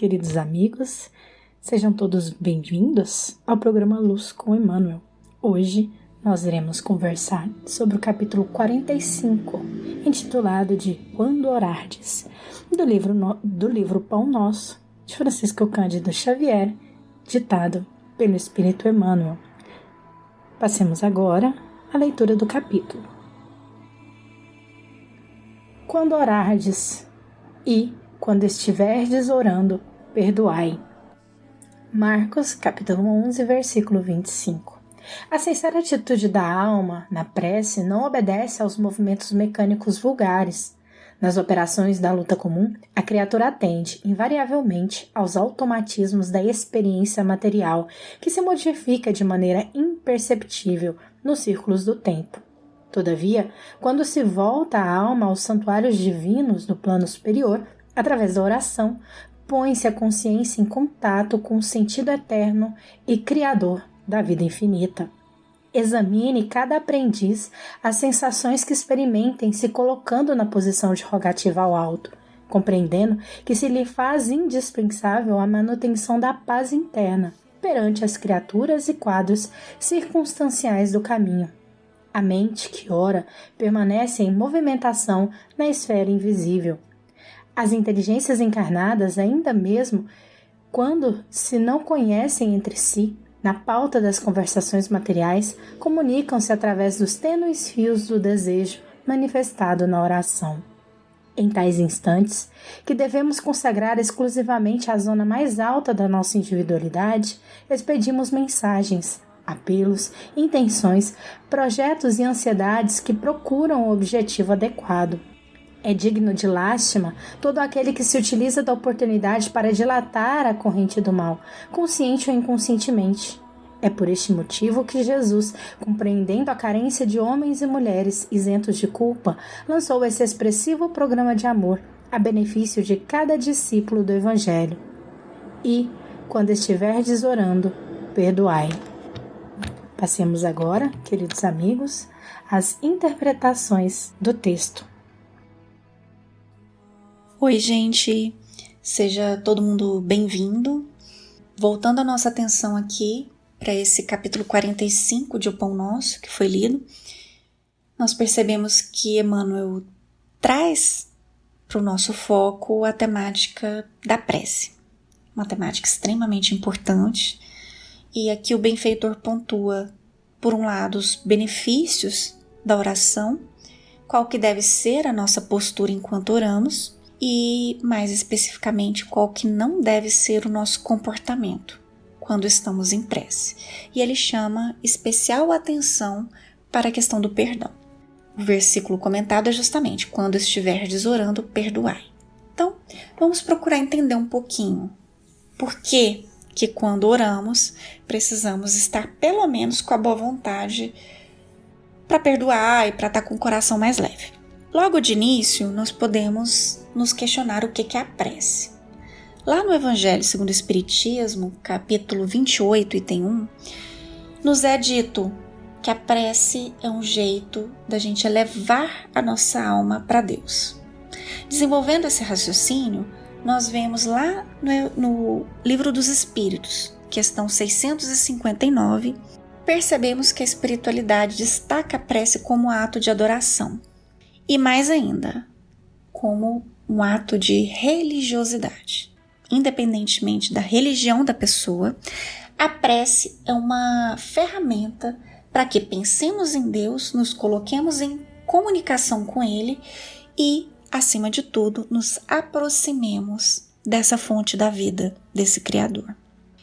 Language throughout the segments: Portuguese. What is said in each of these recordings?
queridos amigos. Sejam todos bem-vindos ao programa Luz com Emmanuel. Hoje nós iremos conversar sobre o capítulo 45, intitulado de Quando Orardes, do livro Pão Nosso, de Francisco Cândido Xavier, ditado pelo Espírito Emmanuel. Passemos agora à leitura do capítulo. Quando orardes e, quando estiverdes orando, perdoai. Marcos, capítulo 11, versículo 25. A sincera atitude da alma na prece não obedece aos movimentos mecânicos vulgares. Nas operações da luta comum, a criatura atende, invariavelmente, aos automatismos da experiência material, que se modifica de maneira imperceptível nos círculos do tempo. Todavia, quando se volta a alma aos santuários divinos do plano superior, através da oração, põe-se a consciência em contato com o sentido eterno e criador da vida infinita. Examine cada aprendiz as sensações que experimentem se colocando na posição de rogativa ao alto, compreendendo que se lhe faz indispensável a manutenção da paz interna perante as criaturas e quadros circunstanciais do caminho. A mente que ora permanece em movimentação na esfera invisível. As inteligências encarnadas, ainda mesmo quando se não conhecem entre si, na pauta das conversações materiais, comunicam-se através dos tênues fios do desejo manifestado na oração. Em tais instantes, que devemos consagrar exclusivamente à zona mais alta da nossa individualidade, expedimos mensagens, apelos, intenções, projetos e ansiedades que procuram o objetivo adequado. É digno de lástima todo aquele que se utiliza da oportunidade para dilatar a corrente do mal, consciente ou inconscientemente. É por este motivo que Jesus, compreendendo a carência de homens e mulheres isentos de culpa, lançou esse expressivo programa de amor a benefício de cada discípulo do Evangelho. E, quando estiverdes orando, perdoai. Passemos agora, queridos amigos, às interpretações do texto. Oi, gente! Seja todo mundo bem-vindo. Voltando a nossa atenção aqui para esse capítulo 45 de O Pão Nosso, que foi lido, nós percebemos que Emmanuel traz para o nosso foco a temática da prece. Uma temática extremamente importante. E aqui o benfeitor pontua, por um lado, os benefícios da oração, qual que deve ser a nossa postura enquanto oramos, e, mais especificamente, qual que não deve ser o nosso comportamento quando estamos em prece. E ele chama especial atenção para a questão do perdão. O versículo comentado é justamente: quando estiverdes orando, perdoai. Então, vamos procurar entender um pouquinho por que quando oramos, precisamos estar pelo menos com a boa vontade para perdoar e para estar com o coração mais leve. Logo de início, nós podemos nos questionar o que é a prece. Lá no Evangelho segundo o Espiritismo, capítulo 28, item 1, nos é dito que a prece é um jeito da gente elevar a nossa alma para Deus. Desenvolvendo esse raciocínio, nós vemos lá no Livro dos Espíritos, questão 659, percebemos que a espiritualidade destaca a prece como ato de adoração. E mais ainda, como um ato de religiosidade. Independentemente da religião da pessoa, a prece é uma ferramenta para que pensemos em Deus, nos coloquemos em comunicação com Ele e, acima de tudo, nos aproximemos dessa fonte da vida, desse Criador.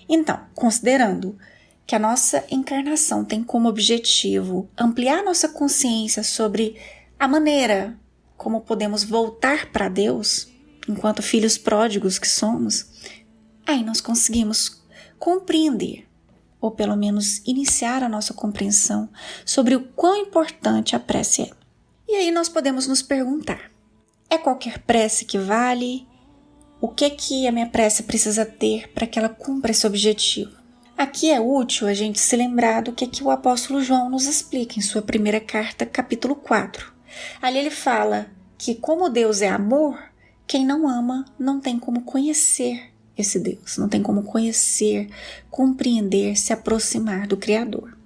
Então, considerando que a nossa encarnação tem como objetivo ampliar nossa consciência sobre a maneira como podemos voltar para Deus, enquanto filhos pródigos que somos, aí nós conseguimos compreender, ou pelo menos iniciar a nossa compreensão sobre o quão importante a prece é. E aí nós podemos nos perguntar: é qualquer prece que vale? O que a minha prece precisa ter para que ela cumpra esse objetivo? Aqui é útil a gente se lembrar do que o apóstolo João nos explica em sua primeira carta, capítulo 4. Ali ele fala que, como Deus é amor, quem não ama não tem como conhecer esse Deus, não tem como conhecer, compreender, se aproximar do Criador.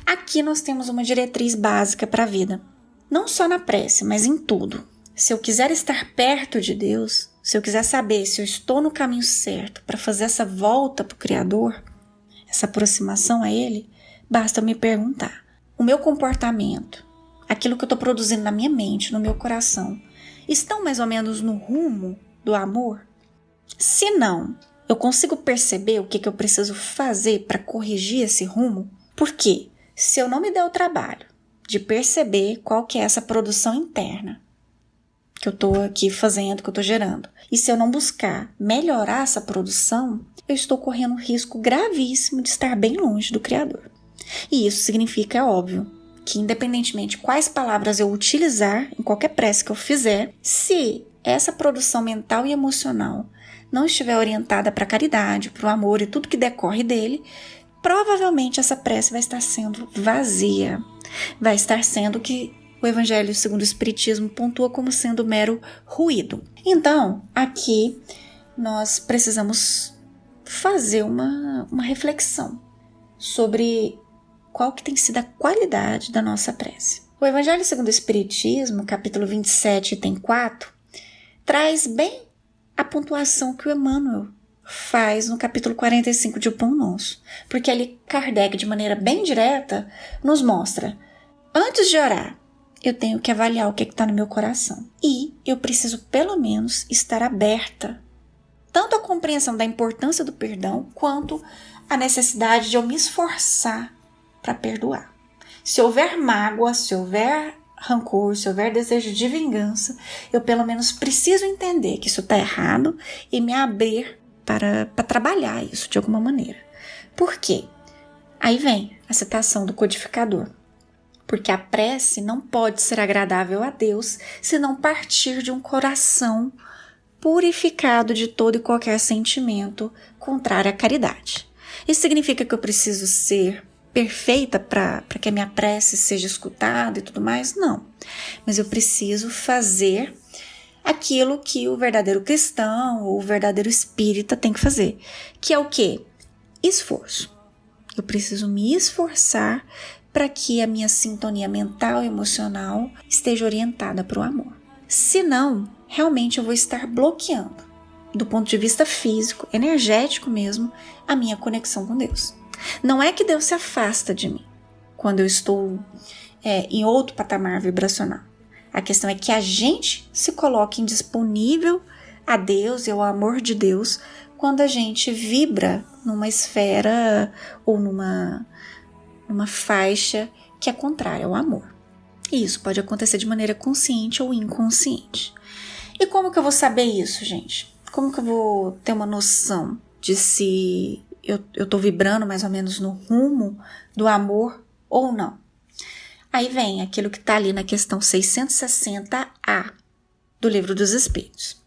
Aqui nós temos uma diretriz básica para a vida, não só na prece, mas em tudo. Se eu quiser estar perto de Deus, se eu quiser saber se eu estou no caminho certo para fazer essa volta para o Criador, essa aproximação a Ele, basta eu me perguntar: o meu comportamento, aquilo que eu estou produzindo na minha mente, no meu coração, estão mais ou menos no rumo do amor? Se não, eu consigo perceber o que eu preciso fazer para corrigir esse rumo? Porque se eu não me der o trabalho de perceber qual que é essa produção interna que eu estou aqui fazendo, que eu estou gerando, e se eu não buscar melhorar essa produção, eu estou correndo um risco gravíssimo de estar bem longe do Criador. E isso significa, é óbvio, que independentemente de quais palavras eu utilizar em qualquer prece que eu fizer, se essa produção mental e emocional não estiver orientada para a caridade, para o amor e tudo que decorre dele, provavelmente essa prece vai estar sendo vazia, vai estar sendo o que o Evangelho segundo o Espiritismo pontua como sendo mero ruído. Então, aqui nós precisamos fazer uma reflexão sobre qual que tem sido a qualidade da nossa prece. O Evangelho segundo o Espiritismo, capítulo 27, item 4, traz bem a pontuação que o Emmanuel faz no capítulo 45 de O Pão Nosso, porque ali Kardec, de maneira bem direta, nos mostra: antes de orar, eu tenho que avaliar o que está no meu coração, e eu preciso pelo menos estar aberta tanto à compreensão da importância do perdão, quanto à necessidade de eu me esforçar para perdoar. Se houver mágoa, se houver rancor, se houver desejo de vingança, eu pelo menos preciso entender que isso está errado e me abrir para trabalhar isso de alguma maneira. Por quê? Aí vem a citação do codificador. Porque a prece não pode ser agradável a Deus se não partir de um coração purificado de todo e qualquer sentimento contrário à caridade. Isso significa que eu preciso ser perfeita para que a minha prece seja escutada e tudo mais? Não. Mas eu preciso fazer aquilo que o verdadeiro cristão ou o verdadeiro espírita tem que fazer. Que é o quê? Esforço. Eu preciso me esforçar para que a minha sintonia mental e emocional esteja orientada para o amor. Senão, realmente eu vou estar bloqueando, do ponto de vista físico, energético mesmo, a minha conexão com Deus. Não é que Deus se afasta de mim quando eu estou em outro patamar vibracional. A questão é que a gente se coloque indisponível a Deus e ao amor de Deus quando a gente vibra numa esfera ou numa faixa que é contrária ao amor. E isso pode acontecer de maneira consciente ou inconsciente. E como que eu vou saber isso, gente? Como que eu vou ter uma noção de se eu estou vibrando mais ou menos no rumo do amor ou não? Aí vem aquilo que está ali na questão 660A do Livro dos Espíritos.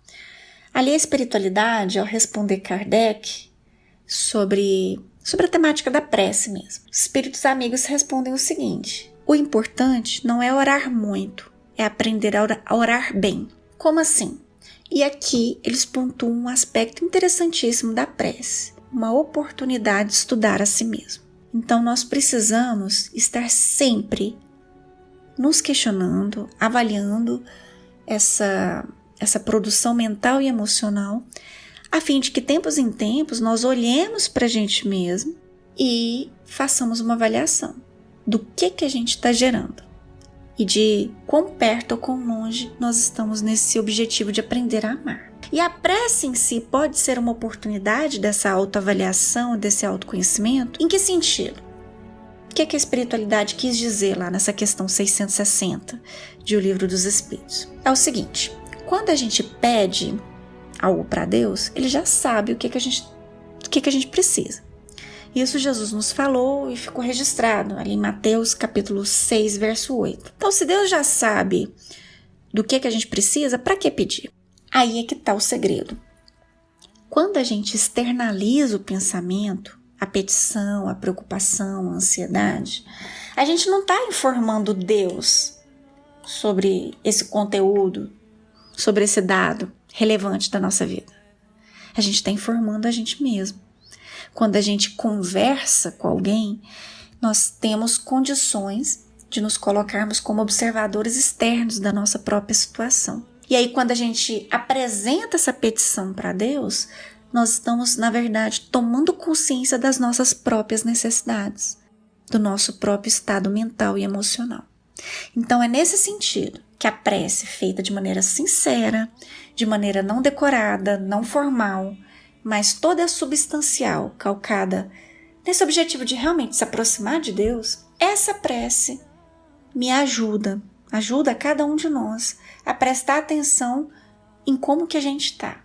Ali a espiritualidade, ao responder Kardec sobre a temática da prece mesmo, os espíritos amigos respondem o seguinte: o importante não é orar muito, é aprender a orar bem. Como assim? E aqui eles pontuam um aspecto interessantíssimo da prece, uma oportunidade de estudar a si mesmo. Então nós precisamos estar sempre nos questionando, avaliando essa produção mental e emocional, a fim de que tempos em tempos nós olhemos para a gente mesmo e façamos uma avaliação do que a gente está gerando e de quão perto ou quão longe nós estamos nesse objetivo de aprender a amar. E a prece em si pode ser uma oportunidade dessa autoavaliação, desse autoconhecimento? Em que sentido? O que a espiritualidade quis dizer lá nessa questão 660 de O Livro dos Espíritos? É o seguinte: quando a gente pede algo para Deus, Ele já sabe o que a gente precisa. Isso Jesus nos falou e ficou registrado ali em Mateus capítulo 6, verso 8. Então, se Deus já sabe do que a gente precisa, para que pedir? Aí é que está o segredo. Quando a gente externaliza o pensamento, a petição, a preocupação, a ansiedade, a gente não está informando Deus sobre esse conteúdo, sobre esse dado relevante da nossa vida. A gente está informando a gente mesmo. Quando a gente conversa com alguém, nós temos condições de nos colocarmos como observadores externos da nossa própria situação. E aí, quando a gente apresenta essa petição para Deus, nós estamos, na verdade, tomando consciência das nossas próprias necessidades, do nosso próprio estado mental e emocional. Então, é nesse sentido que a prece feita de maneira sincera, de maneira não decorada, não formal, mas toda substancial, calcada nesse objetivo de realmente se aproximar de Deus, essa prece me ajuda a cada um de nós a prestar atenção em como que a gente está.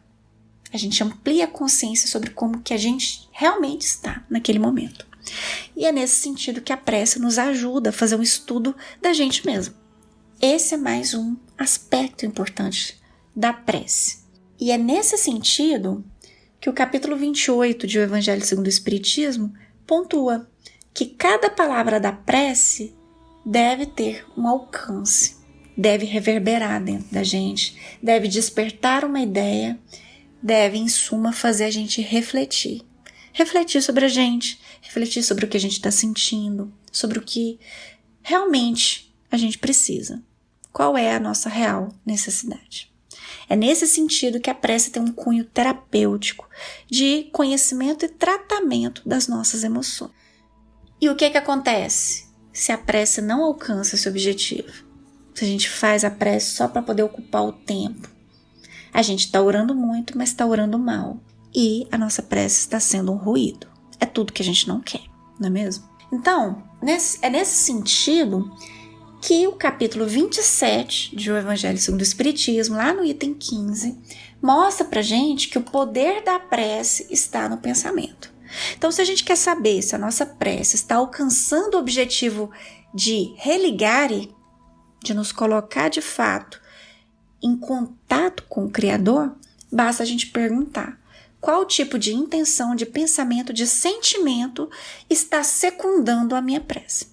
A gente amplia a consciência sobre como que a gente realmente está naquele momento. E é nesse sentido que a prece nos ajuda a fazer um estudo da gente mesmo. Esse é mais um aspecto importante da prece. E é nesse sentido que o capítulo 28 de O Evangelho segundo o Espiritismo pontua que cada palavra da prece deve ter um alcance, deve reverberar dentro da gente, deve despertar uma ideia, deve, em suma, fazer a gente refletir. Refletir sobre a gente, refletir sobre o que a gente está sentindo, sobre o que realmente a gente precisa. Qual é a nossa real necessidade? É nesse sentido que a prece tem um cunho terapêutico de conhecimento e tratamento das nossas emoções. E o que acontece se a prece não alcança esse objetivo? Se a gente faz a prece só para poder ocupar o tempo, a gente está orando muito, mas está orando mal. E a nossa prece está sendo um ruído. É tudo que a gente não quer, não é mesmo? Então, é nesse sentido que o capítulo 27 de O Evangelho segundo o Espiritismo, lá no item 15, mostra pra gente que o poder da prece está no pensamento. Então, se a gente quer saber se a nossa prece está alcançando o objetivo de religar, de nos colocar de fato em contato com o Criador, basta a gente perguntar qual tipo de intenção, de pensamento, de sentimento está secundando a minha prece.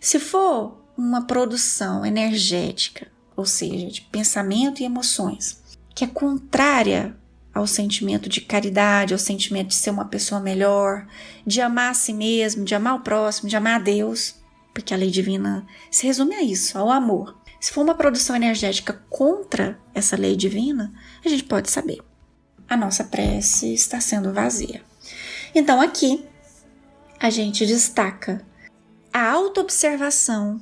Se for uma produção energética, ou seja, de pensamento e emoções, que é contrária ao sentimento de caridade, ao sentimento de ser uma pessoa melhor, de amar a si mesmo, de amar o próximo, de amar a Deus, porque a lei divina se resume a isso, ao amor. Se for uma produção energética contra essa lei divina, a gente pode saber. A nossa prece está sendo vazia. Então aqui a gente destaca a autoobservação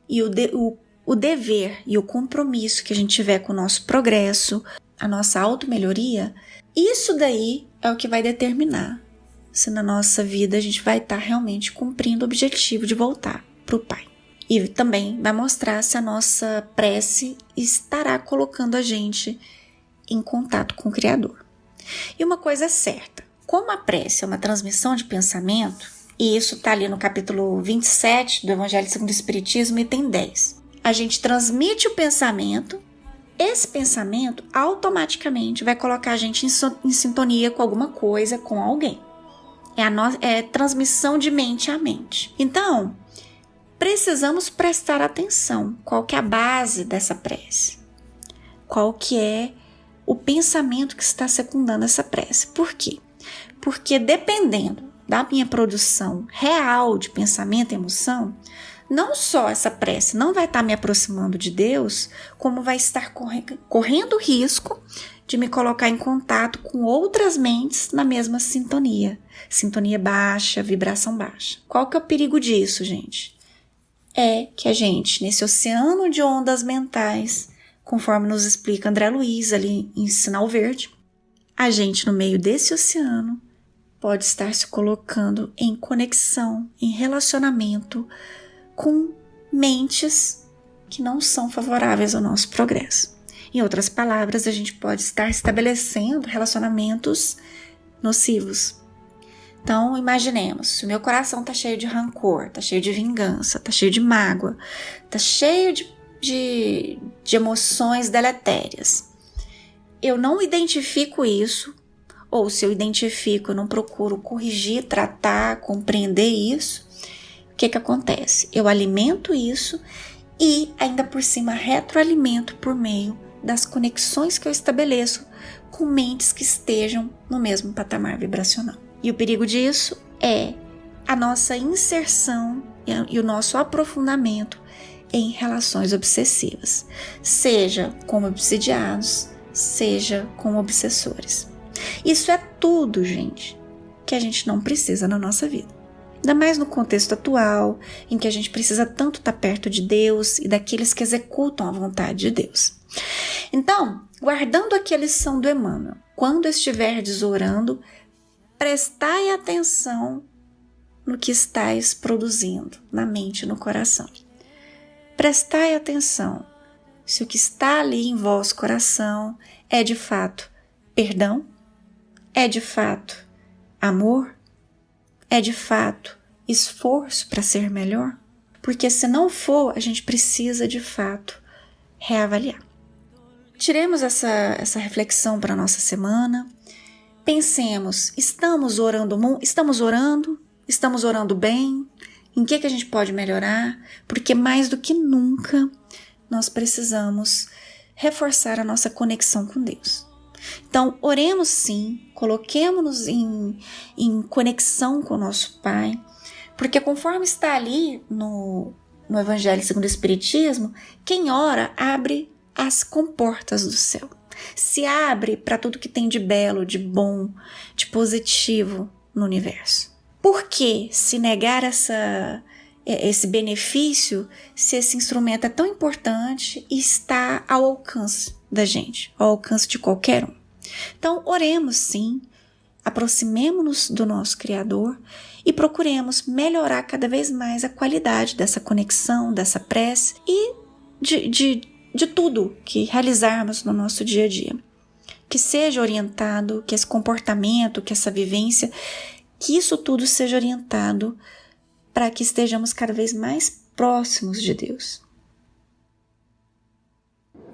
e o dever e o compromisso que a gente tiver com o nosso progresso, a nossa automelhoria. Isso daí é o que vai determinar se na nossa vida a gente vai estar realmente cumprindo o objetivo de voltar para o Pai. E também vai mostrar se a nossa prece estará colocando a gente em contato com o Criador. E uma coisa é certa, como a prece é uma transmissão de pensamento, e isso está ali no capítulo 27 do Evangelho segundo o Espiritismo, item 10. A gente transmite o pensamento, esse pensamento automaticamente vai colocar a gente em sintonia com alguma coisa, com alguém. É transmissão de mente a mente. Então, precisamos prestar atenção. Qual que é a base dessa prece? Qual que é o pensamento que está secundando essa prece? Por quê? Porque dependendo da minha produção real de pensamento e emoção, não só essa prece não vai estar me aproximando de Deus, como vai estar correndo risco de me colocar em contato com outras mentes na mesma sintonia. Sintonia baixa, vibração baixa. Qual que é o perigo disso, gente? É que a gente, nesse oceano de ondas mentais, conforme nos explica André Luiz ali em Sinal Verde, a gente no meio desse oceano pode estar se colocando em conexão, em relacionamento com mentes que não são favoráveis ao nosso progresso. Em outras palavras, a gente pode estar estabelecendo relacionamentos nocivos. Então, imaginemos, se o meu coração está cheio de rancor, está cheio de vingança, está cheio de mágoa, está cheio de emoções deletérias. Eu não identifico isso, ou se eu identifico, eu não procuro corrigir, tratar, compreender isso. O que acontece? Eu alimento isso e ainda por cima retroalimento por meio das conexões que eu estabeleço com mentes que estejam no mesmo patamar vibracional. E o perigo disso é a nossa inserção e o nosso aprofundamento em relações obsessivas, seja como obsidiados, seja como obsessores. Isso é tudo, gente, que a gente não precisa na nossa vida. Ainda mais no contexto atual, em que a gente precisa tanto estar perto de Deus e daqueles que executam a vontade de Deus. Então, guardando aqui a lição do Emmanuel, quando estiverdes orando, prestai atenção no que estáis produzindo na mente e no coração. Prestai atenção se o que está ali em vosso coração é de fato perdão, é de fato amor, é de fato esforço para ser melhor? Porque se não for, a gente precisa de fato reavaliar. Tiremos essa reflexão para a nossa semana. Pensemos, estamos orando bem? Em que a gente pode melhorar? Porque mais do que nunca, nós precisamos reforçar a nossa conexão com Deus. Então, oremos sim, coloquemos-nos em conexão com o nosso Pai, porque conforme está ali no Evangelho segundo o Espiritismo, quem ora abre as comportas do céu. Se abre para tudo que tem de belo, de bom, de positivo no universo. Por que se negar esse benefício se esse instrumento é tão importante e está ao alcance da gente, ao alcance de qualquer um? Então, oremos sim, aproximemo-nos do nosso Criador e procuremos melhorar cada vez mais a qualidade dessa conexão, dessa prece e de tudo que realizarmos no nosso dia a dia. Que seja orientado, que esse comportamento, que essa vivência, que isso tudo seja orientado para que estejamos cada vez mais próximos de Deus.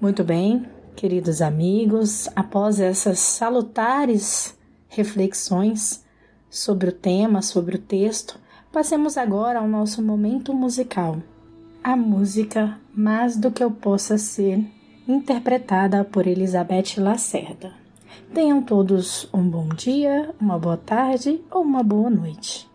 Muito bem, queridos amigos, após essas salutares reflexões sobre o tema, sobre o texto, passemos agora ao nosso momento musical. A música Mais do que eu possa ser, interpretada por Elizabeth Lacerda. Tenham todos um bom dia, uma boa tarde ou uma boa noite.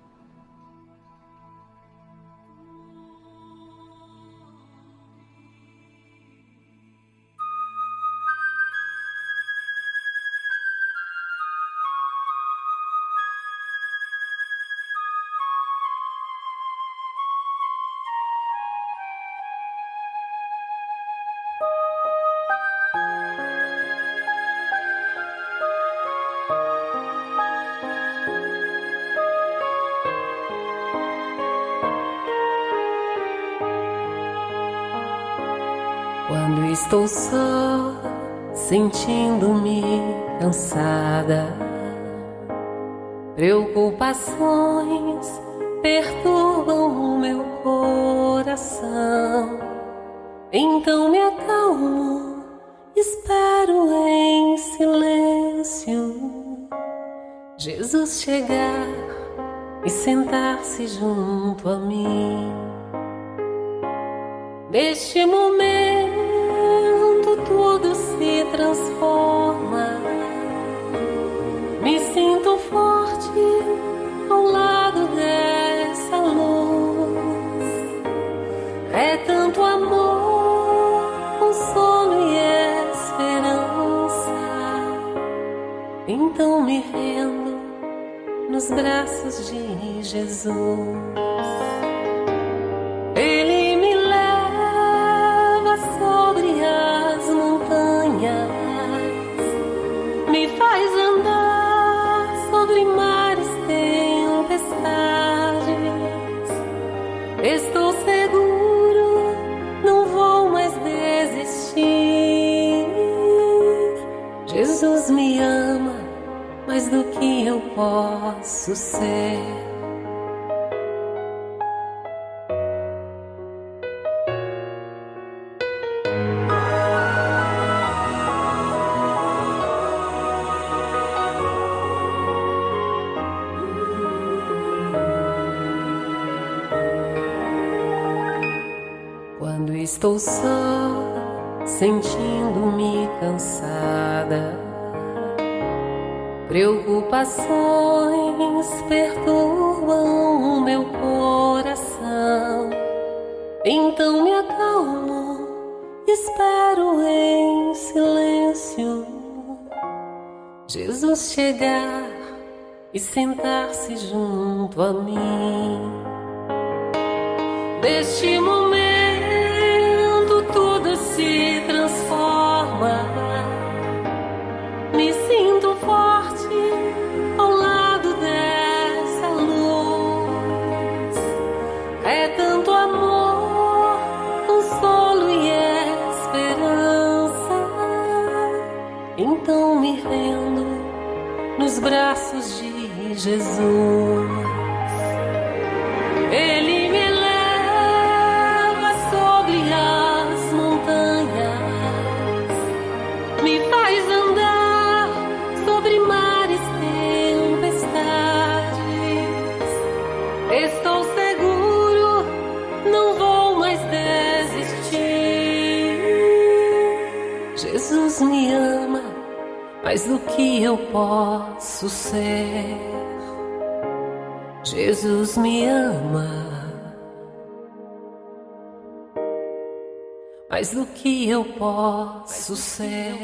Quando estou só, sentindo-me cansada, preocupações perturbam o meu coração. Então me acalmo, espero em silêncio Jesus chegar e sentar-se junto a mim. Neste momento tudo se transforma. Me sinto forte ao lado dessa luz. É tanto amor, consolo e esperança. Então me rendo nos braços de Jesus. Ele me leva sobre as montanhas, me faz andar sobre mares, tempestades. Estou seguro, não vou mais desistir. Jesus me ama mais do que eu posso ser. Quando estou só, sentindo-me cansada. Preocupações perturbam o meu coração. Então me acalmo, espero em silêncio Jesus chegar e sentar-se junto a mim. Neste momento tudo se transforma. Me sinto forte ao lado dessa luz. É tanto amor, consolo e esperança. Então me rendo nos braços de Jesus. Ele me leva sobre as montanhas, me faz andar sobre mares, tempestades. Estou seguro, não vou mais desistir. Jesus me ama mais do que eu posso ser. Jesus me ama mais do que eu posso ser.